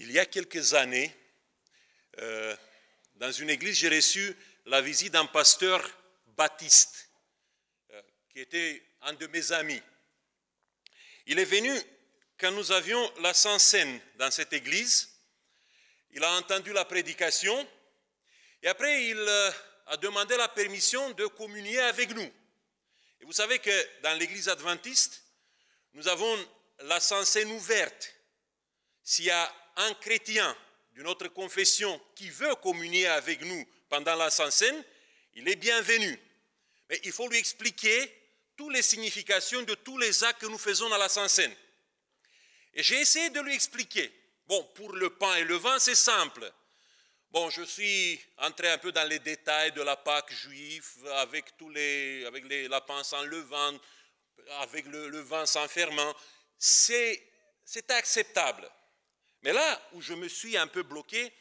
Il y a quelques années, dans une église, j'ai reçu la visite d'un pasteur baptiste, qui était un de mes amis. Il est venu quand nous avions la Sainte-Seine dans cette église. Il a entendu la prédication et après il a demandé la permission de communier avec nous. Et vous savez que dans l'église adventiste, nous avons la Sainte-Seine ouverte. S'il y a un chrétien d'une autre confession qui veut communier avec nous pendant la Sainte-Seine, il est bienvenu. Mais il faut lui expliquer toutes les significations de tous les actes que nous faisons dans la Sainte-Seine. Et j'ai essayé de lui expliquer. Bon, pour le pain et le vin, c'est simple. Bon, je suis entré un peu dans les détails de la Pâque juive, avec la pain sans levain, avec le vin sans ferment. C'était acceptable. Mais là où je me suis un peu bloqué,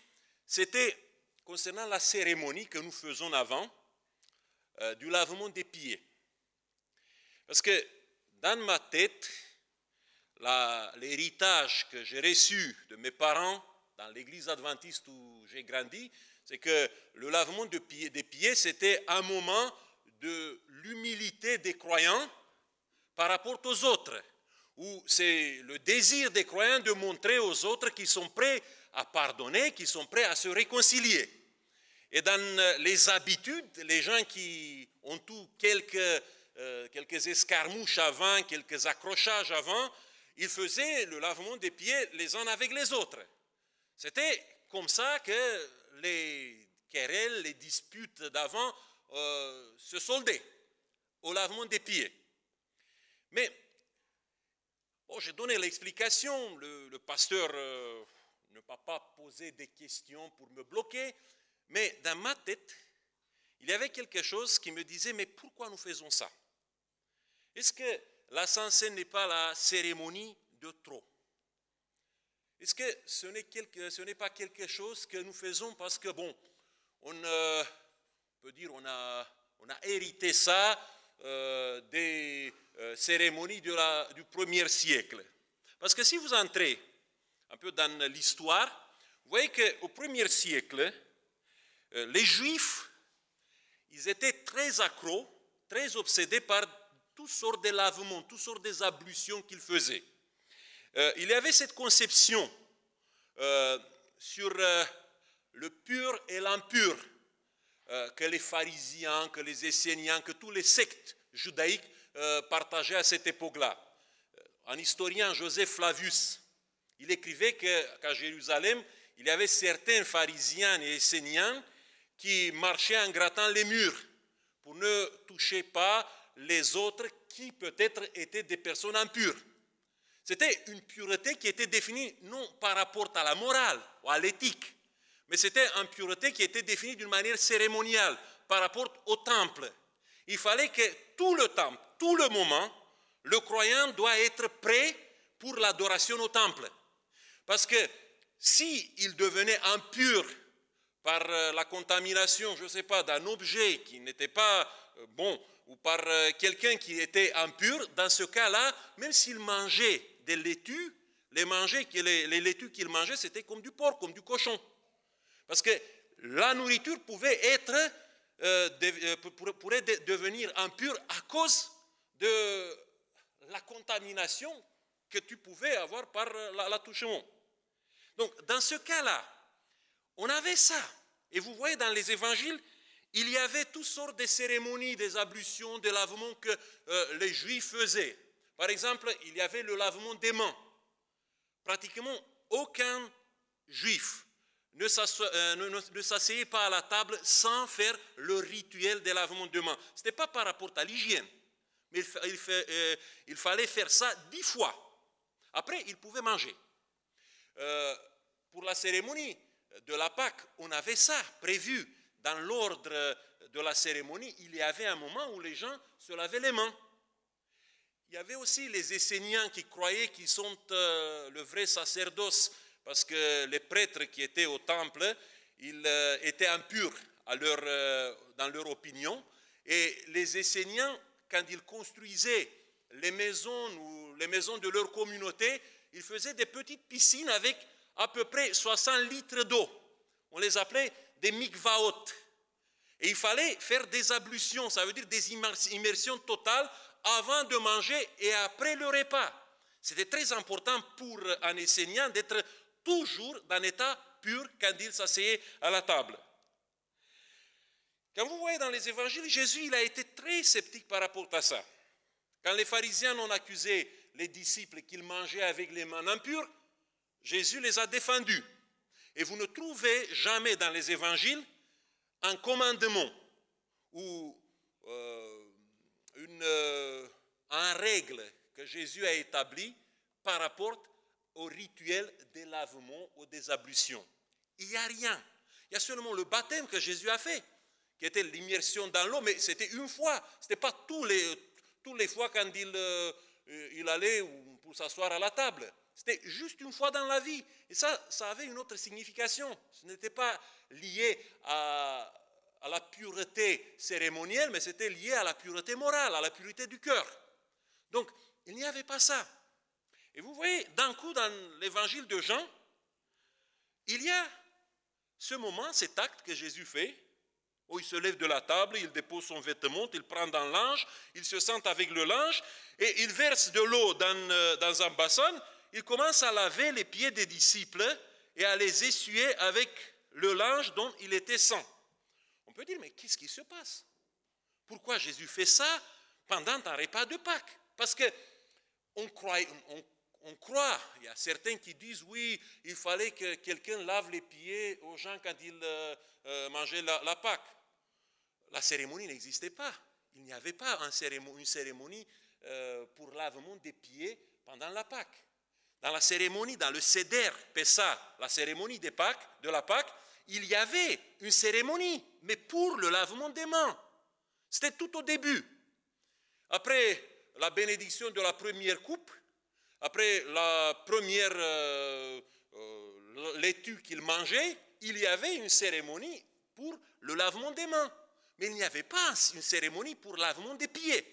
c'était concernant la cérémonie que nous faisons avant, du lavement des pieds. Parce que dans ma tête, l'héritage que j'ai reçu de mes parents dans l'église adventiste où j'ai grandi, c'est que le lavement des pieds, c'était un moment de l'humilité des croyants par rapport aux autres, où c'est le désir des croyants de montrer aux autres qu'ils sont prêts à pardonner, qu'ils sont prêts à se réconcilier. Et dans les habitudes, les gens qui ont eu quelques escarmouches avant, quelques accrochages avant, ils faisaient le lavement des pieds les uns avec les autres. C'était comme ça que les querelles, les disputes d'avant se soldaient au lavement des pieds. Mais bon, j'ai donné l'explication, le pasteur ne m'a pas posé des questions pour me bloquer, mais dans ma tête, il y avait quelque chose qui me disait, mais pourquoi nous faisons ça? Est-ce que la Sainte-Seine n'est pas la cérémonie de trop? Est-ce que ce n'est pas quelque chose que nous faisons parce que, bon, on peut dire on a hérité ça des cérémonies du 1er siècle. Parce que si vous entrez un peu dans l'histoire, vous voyez qu'au 1er siècle, les Juifs, ils étaient très accros, très obsédés par toutes sortes de lavements, toutes sortes d'ablutions qu'ils faisaient. Il y avait cette conception sur le pur et l'impur que les pharisiens, que les esséniens, que tous les sectes judaïques partageaient à cette époque-là. Un historien, Joseph Flavius, il écrivait qu'à Jérusalem, il y avait certains pharisiens et esséniens qui marchaient en grattant les murs pour ne toucher pas les autres qui peut-être étaient des personnes impures. C'était une pureté qui était définie non par rapport à la morale ou à l'éthique, mais c'était une pureté qui était définie d'une manière cérémoniale par rapport au temple. Il fallait que tout le temps, tout le moment, le croyant doit être prêt pour l'adoration au temple. Parce que s'il devenait impur par la contamination, je ne sais pas, d'un objet qui n'était pas bon, ou par quelqu'un qui était impur, dans ce cas-là, même s'il mangeait des laitues, les laitues qu'il mangeait, c'était comme du porc, comme du cochon. Parce que la nourriture pourrait devenir impure à cause de la contamination que tu pouvais avoir par l'attouchement. Donc, dans ce cas-là, on avait ça. Et vous voyez, dans les évangiles, il y avait toutes sortes de cérémonies, des ablutions, des lavements que les Juifs faisaient. Par exemple, il y avait le lavement des mains. Pratiquement aucun Juif ne s'asseyait pas à la table sans faire le rituel des lavements de mains. Ce n'était pas par rapport à l'hygiène, mais il fallait faire ça 10 fois. Après, il pouvait manger. Pour la cérémonie de la Pâque, on avait ça prévu. Dans l'ordre de la cérémonie, il y avait un moment où les gens se lavaient les mains. Il y avait aussi les Esséniens qui croyaient qu'ils sont le vrai sacerdoce, parce que les prêtres qui étaient au temple, ils étaient impurs dans leur opinion. Et les Esséniens, quand ils construisaient les maisons ou les maisons de leur communauté, ils faisaient des petites piscines avec à peu près 60 litres d'eau. On les appelait des mikvaot. Et il fallait faire des ablutions, ça veut dire des immersions totales avant de manger et après le repas. C'était très important pour un enseignant d'être toujours dans un état pur quand il s'asseyait à la table. Quand vous voyez dans les évangiles, Jésus il a été très sceptique par rapport à ça. Quand les pharisiens ont accusé les disciples qu'ils mangeaient avec les mains impures, Jésus les a défendus. Et vous ne trouvez jamais dans les évangiles un commandement ou une règle que Jésus a établie par rapport au rituel des lavements ou des ablutions. Il n'y a rien. Il y a seulement le baptême que Jésus a fait, qui était l'immersion dans l'eau, mais c'était une fois. Ce n'était pas tous les fois quand il allait pour s'asseoir à la table. C'était juste une fois dans la vie. Et ça avait une autre signification. Ce n'était pas lié à la pureté cérémonielle, mais c'était lié à la pureté morale, à la pureté du cœur. Donc, il n'y avait pas ça. Et vous voyez, d'un coup, dans l'évangile de Jean, il y a ce moment, cet acte que Jésus fait, où il se lève de la table, il dépose son vêtement, il prend dans l'ange, il se sent avec le linge, et il verse de l'eau dans un bassin, il commence à laver les pieds des disciples et à les essuyer avec le linge dont il était saint. On peut dire, mais qu'est-ce qui se passe? Pourquoi Jésus fait ça pendant un repas de Pâques? Parce qu'on croit, il y a certains qui disent, oui, il fallait que quelqu'un lave les pieds aux gens quand ils mangeaient la Pâques. La cérémonie n'existait pas. Il n'y avait pas une cérémonie pour lavement des pieds pendant la Pâques. Dans la cérémonie, dans le Seder Pessah, la cérémonie de la Pâque, il y avait une cérémonie, mais pour le lavement des mains. C'était tout au début. Après la bénédiction de la première coupe, après la première laitue qu'il mangeait, il y avait une cérémonie pour le lavement des mains. Mais il n'y avait pas une cérémonie pour le lavement des pieds.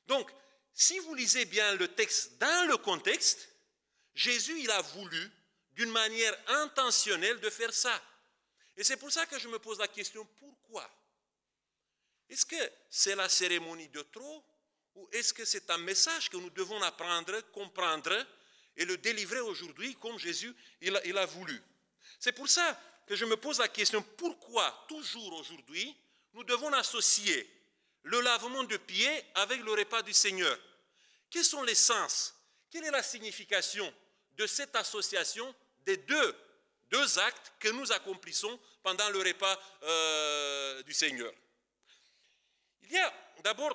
Donc, si vous lisez bien le texte dans le contexte, Jésus, il a voulu, d'une manière intentionnelle, de faire ça. Et c'est pour ça que je me pose la question, pourquoi? Est-ce que c'est la cérémonie de trop ou est-ce que c'est un message que nous devons apprendre, comprendre et le délivrer aujourd'hui comme Jésus il a voulu? C'est pour ça que je me pose la question, pourquoi toujours aujourd'hui nous devons associer le lavement de pieds avec le repas du Seigneur? Quels sont les sens? Quelle est la signification de cette association des deux actes que nous accomplissons pendant le repas du Seigneur? Il y a d'abord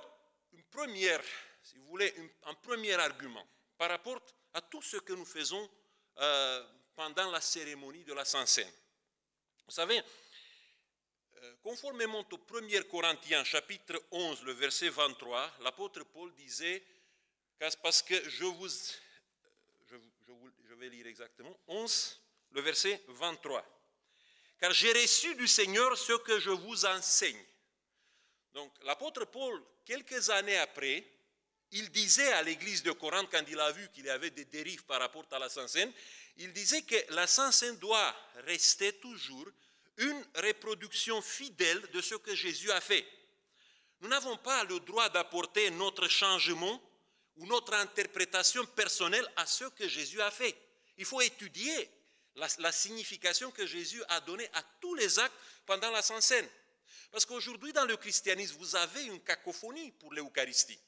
une première, si vous voulez, un premier argument par rapport à tout ce que nous faisons pendant la cérémonie de la Sainte Seine. Vous savez, conformément au 1 Corinthiens chapitre 11, le verset 23, l'apôtre Paul disait, parce que je vais lire exactement, 11, le verset 23. Car j'ai reçu du Seigneur ce que je vous enseigne. Donc l'apôtre Paul, quelques années après, il disait à l'église de Corinthe, quand il a vu qu'il y avait des dérives par rapport à la Sainte Seine, il disait que la Sainte Seine doit rester toujours une reproduction fidèle de ce que Jésus a fait. Nous n'avons pas le droit d'apporter notre changement ou notre interprétation personnelle à ce que Jésus a fait. Il faut étudier la signification que Jésus a donnée à tous les actes pendant la Sainte Seine. Parce qu'aujourd'hui, dans le christianisme, vous avez une cacophonie pour l'Eucharistie.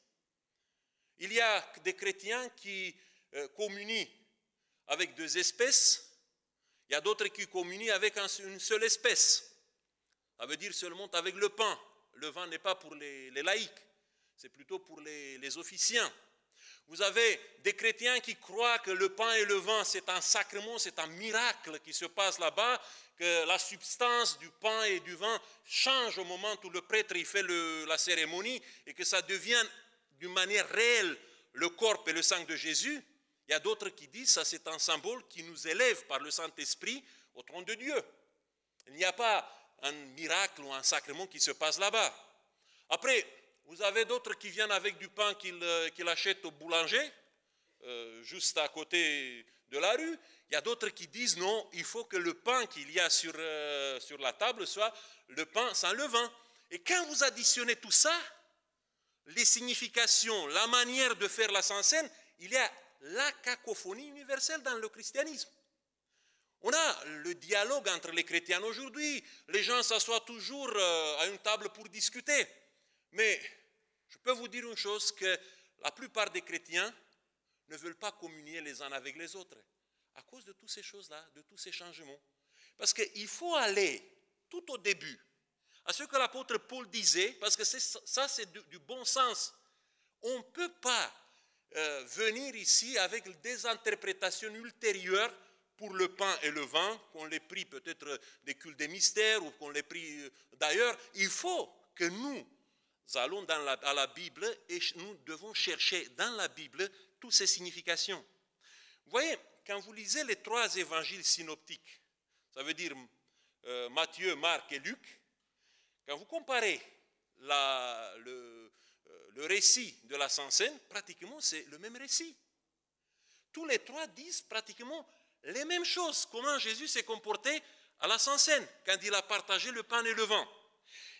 Il y a des chrétiens qui communient avec deux espèces. Il y a d'autres qui communient avec une seule espèce. Ça veut dire seulement avec le pain. Le vin n'est pas pour les laïcs, c'est plutôt pour les officiants. Vous avez des chrétiens qui croient que le pain et le vin, c'est un sacrement, c'est un miracle qui se passe là-bas, que la substance du pain et du vin change au moment où le prêtre il fait la cérémonie et que ça devient d'une manière réelle le corps et le sang de Jésus. Il y a d'autres qui disent que c'est un symbole qui nous élève par le Saint-Esprit au trône de Dieu. Il n'y a pas un miracle ou un sacrement qui se passe là-bas. Après, vous avez d'autres qui viennent avec du pain qu'ils achètent au boulanger, juste à côté de la rue. Il y a d'autres qui disent non, il faut que le pain qu'il y a sur la table soit le pain sans levain. Et quand vous additionnez tout ça, les significations, la manière de faire la Sainte Seine, il y a la cacophonie universelle dans le christianisme. On a le dialogue entre les chrétiens aujourd'hui. Les gens s'assoient toujours à une table pour discuter. Mais je peux vous dire une chose, que la plupart des chrétiens ne veulent pas communier les uns avec les autres à cause de toutes ces choses-là, de tous ces changements. Parce qu'il faut aller tout au début à ce que l'apôtre Paul disait, parce que ça c'est du bon sens. On ne peut pas venir ici avec des interprétations ultérieures pour le pain et le vin, qu'on les prie peut-être des cultes des mystères ou qu'on les prie d'ailleurs. Il faut que nous allons à la Bible et nous devons chercher dans la Bible toutes ces significations. Vous voyez, quand vous lisez les 3 évangiles synoptiques, ça veut dire Matthieu, Marc et Luc, quand vous comparez le récit de la Sainte Seine, pratiquement c'est le même récit. Tous les 3 disent pratiquement les mêmes choses. Comment Jésus s'est comporté à la Sainte Seine, quand il a partagé le pain et le vin.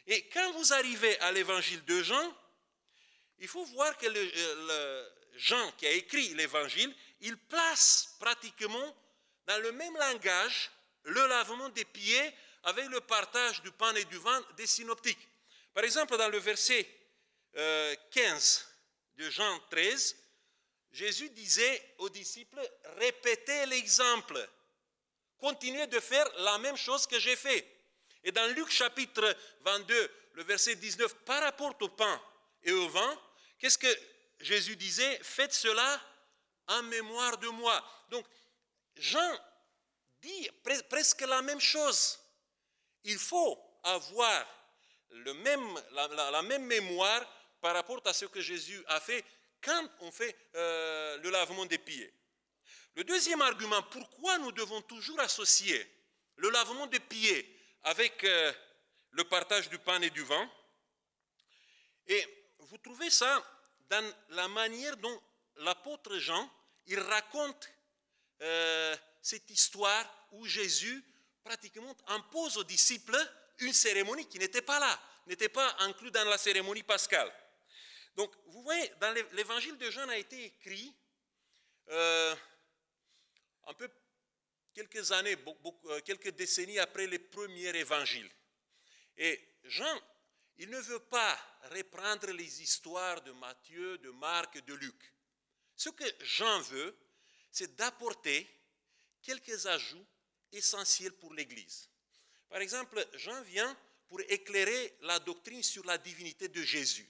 Et quand vous arrivez à l'évangile de Jean, il faut voir que Jean qui a écrit l'évangile, il place pratiquement dans le même langage le lavement des pieds avec le partage du pain et du vin des synoptiques. Par exemple, dans le verset 15 de Jean 13, Jésus disait aux disciples, répétez l'exemple, continuez de faire la même chose que j'ai fait. Et dans Luc chapitre 22, le verset 19, par rapport au pain et au vin, qu'est-ce que Jésus disait? Faites cela en mémoire de moi. Donc, Jean dit presque la même chose. Il faut avoir la même mémoire par rapport à ce que Jésus a fait quand on fait le lavement des pieds. Le deuxième argument, pourquoi nous devons toujours associer le lavement des pieds avec le partage du pain et du vin, et vous trouvez ça dans la manière dont l'apôtre Jean, il raconte cette histoire où Jésus pratiquement impose aux disciples une cérémonie qui n'était pas là, n'était pas inclue dans la cérémonie pascale. Donc, vous voyez, dans l'évangile de Jean a été écrit un peu quelques années, quelques décennies après les premiers évangiles. Et Jean, il ne veut pas reprendre les histoires de Matthieu, de Marc, de Luc. Ce que Jean veut, c'est d'apporter quelques ajouts essentiels pour l'Église. Par exemple, Jean vient pour éclairer la doctrine sur la divinité de Jésus.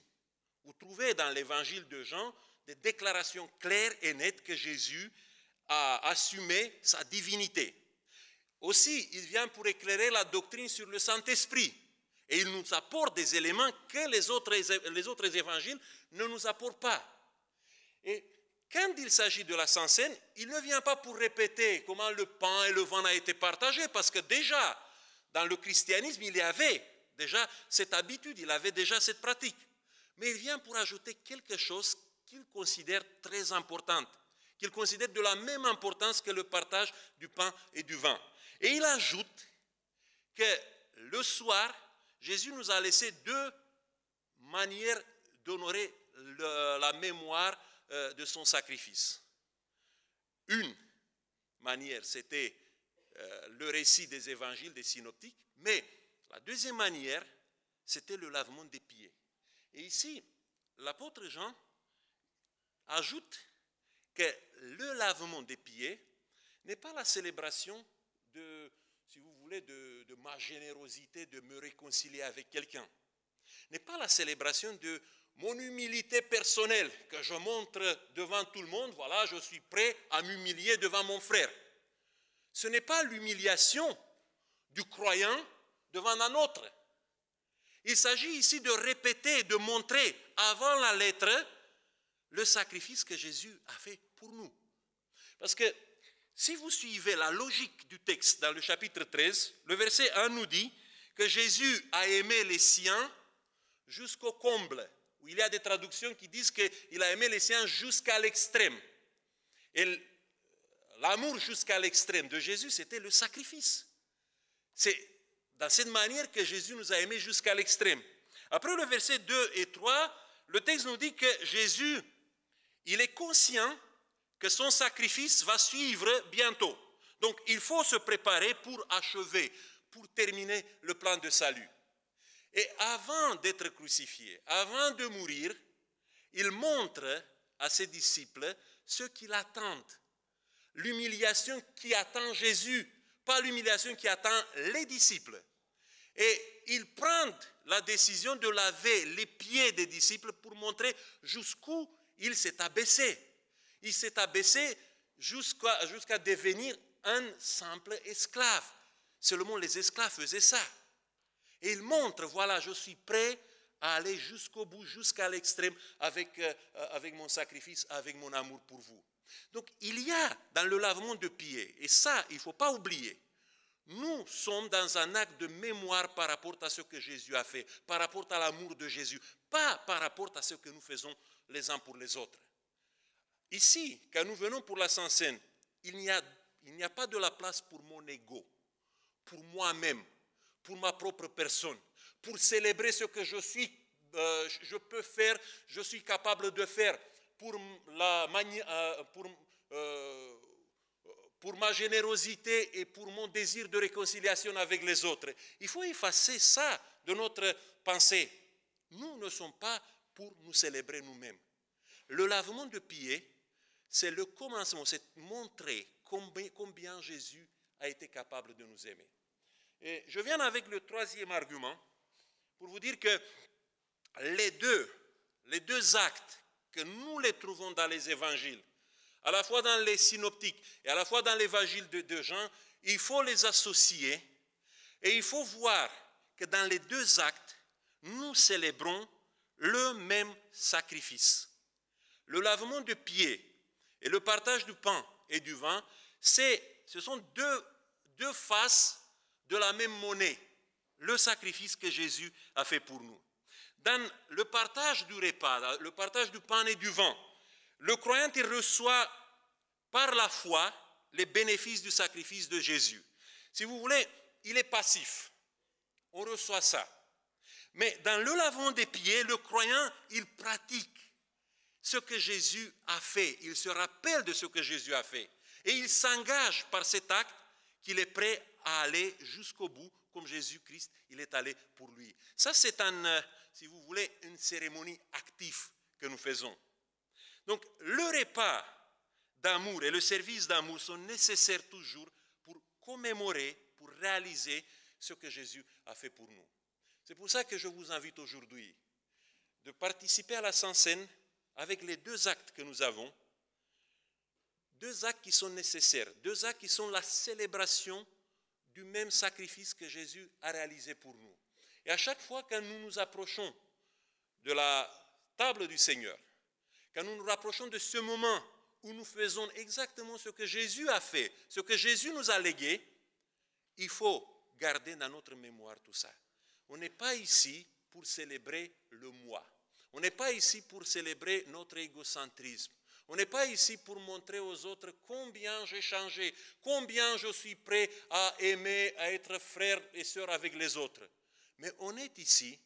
Vous trouvez dans l'évangile de Jean des déclarations claires et nettes que Jésus a assumé sa divinité. Aussi, il vient pour éclairer la doctrine sur le Saint-Esprit. Et il nous apporte des éléments que les autres évangiles ne nous apportent pas. Et quand il s'agit de la Sainte Seine, il ne vient pas pour répéter comment le pain et le vin ont été partagés, parce que déjà, dans le christianisme, il y avait déjà cette habitude, il avait déjà cette pratique. Mais il vient pour ajouter quelque chose qu'il considère très importante, qu'il considère de la même importance que le partage du pain et du vin. Et il ajoute que le soir, Jésus nous a laissé 2 manières d'honorer la mémoire de son sacrifice. Une manière, c'était le récit des évangiles, des synoptiques, mais la deuxième manière, c'était le lavement des pieds. Et ici, l'apôtre Jean ajoute que le lavement des pieds n'est pas la célébration de, si vous voulez, de ma générosité, de me réconcilier avec quelqu'un. N'est pas la célébration de mon humilité personnelle, que je montre devant tout le monde, voilà, je suis prêt à m'humilier devant mon frère. Ce n'est pas l'humiliation du croyant devant un autre. Il s'agit ici de répéter, de montrer avant la lettre le sacrifice que Jésus a fait pour nous. Parce que si vous suivez la logique du texte dans le chapitre 13, le verset 1 nous dit que Jésus a aimé les siens jusqu'au comble. Où il y a des traductions qui disent qu'il a aimé les siens jusqu'à l'extrême. Et l'amour jusqu'à l'extrême de Jésus, c'était le sacrifice. C'est dans cette manière que Jésus nous a aimés jusqu'à l'extrême. Après le verset 2 et 3, le texte nous dit que Jésus, il est conscient que son sacrifice va suivre bientôt. Donc, il faut se préparer pour achever, pour terminer le plan de salut. Et avant d'être crucifié, avant de mourir, il montre à ses disciples ce qui l'attendent. L'humiliation qui attend Jésus, pas l'humiliation qui attend les disciples. Et il prend la décision de laver les pieds des disciples pour montrer jusqu'où il s'est abaissé. Il s'est abaissé jusqu'à devenir un simple esclave. Seulement les esclaves faisaient ça. Et il montre, voilà, je suis prêt à aller jusqu'au bout, jusqu'à l'extrême avec mon sacrifice, avec mon amour pour vous. Donc il y a dans le lavement de pieds, et ça, il ne faut pas oublier, nous sommes dans un acte de mémoire par rapport à ce que Jésus a fait, par rapport à l'amour de Jésus, pas par rapport à ce que nous faisons les uns pour les autres. Ici, quand nous venons pour la Sainte Seine, il n'y a pas de la place pour mon ego, pour moi-même, pour ma propre personne, pour célébrer ce que je peux faire, je suis capable de faire, pour ma générosité et pour mon désir de réconciliation avec les autres. Il faut effacer ça de notre pensée. Nous ne sommes pas pour nous célébrer nous-mêmes. Le lavement de pieds, c'est le commencement, c'est montrer combien Jésus a été capable de nous aimer. Et je viens avec le troisième argument pour vous dire que les deux actes que nous les trouvons dans les évangiles, à la fois dans les synoptiques et à la fois dans l'évangile de Jean, il faut les associer et il faut voir que dans les deux actes, nous célébrons le même sacrifice. Le lavement de pieds et le partage du pain et du vin, ce sont deux faces de la même monnaie, le sacrifice que Jésus a fait pour nous. Dans le partage du repas, le partage du pain et du vin, le croyant il reçoit par la foi les bénéfices du sacrifice de Jésus. Si vous voulez, il est passif. On reçoit ça. Mais dans le lavement des pieds, le croyant, il pratique ce que Jésus a fait. Il se rappelle de ce que Jésus a fait. Et il s'engage par cet acte qu'il est prêt à aller jusqu'au bout, comme Jésus-Christ, il est allé pour lui. Ça, c'est si vous voulez, une cérémonie active que nous faisons. Donc, le repas d'amour et le service d'amour sont nécessaires toujours pour commémorer, pour réaliser ce que Jésus a fait pour nous. C'est pour ça que je vous invite aujourd'hui de participer à la Sainte Seine avec les deux actes que nous avons, deux actes qui sont nécessaires, deux actes qui sont la célébration du même sacrifice que Jésus a réalisé pour nous. Et à chaque fois que nous nous approchons de la table du Seigneur, quand nous nous rapprochons de ce moment où nous faisons exactement ce que Jésus a fait, ce que Jésus nous a légué, il faut garder dans notre mémoire tout ça. On n'est pas ici pour célébrer le moi. On n'est pas ici pour célébrer notre égocentrisme. On n'est pas ici pour montrer aux autres combien j'ai changé, combien je suis prêt à aimer, à être frère et sœur avec les autres. Mais on est ici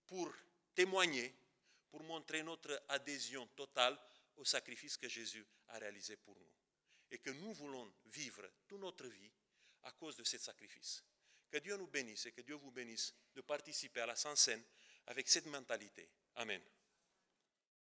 pour témoigner, pour montrer notre adhésion totale au sacrifice que Jésus a réalisé pour nous. Et que nous voulons vivre toute notre vie à cause de ce sacrifice. Que Dieu nous bénisse et que Dieu vous bénisse de participer à la Sainte Seine avec cette mentalité. Amen.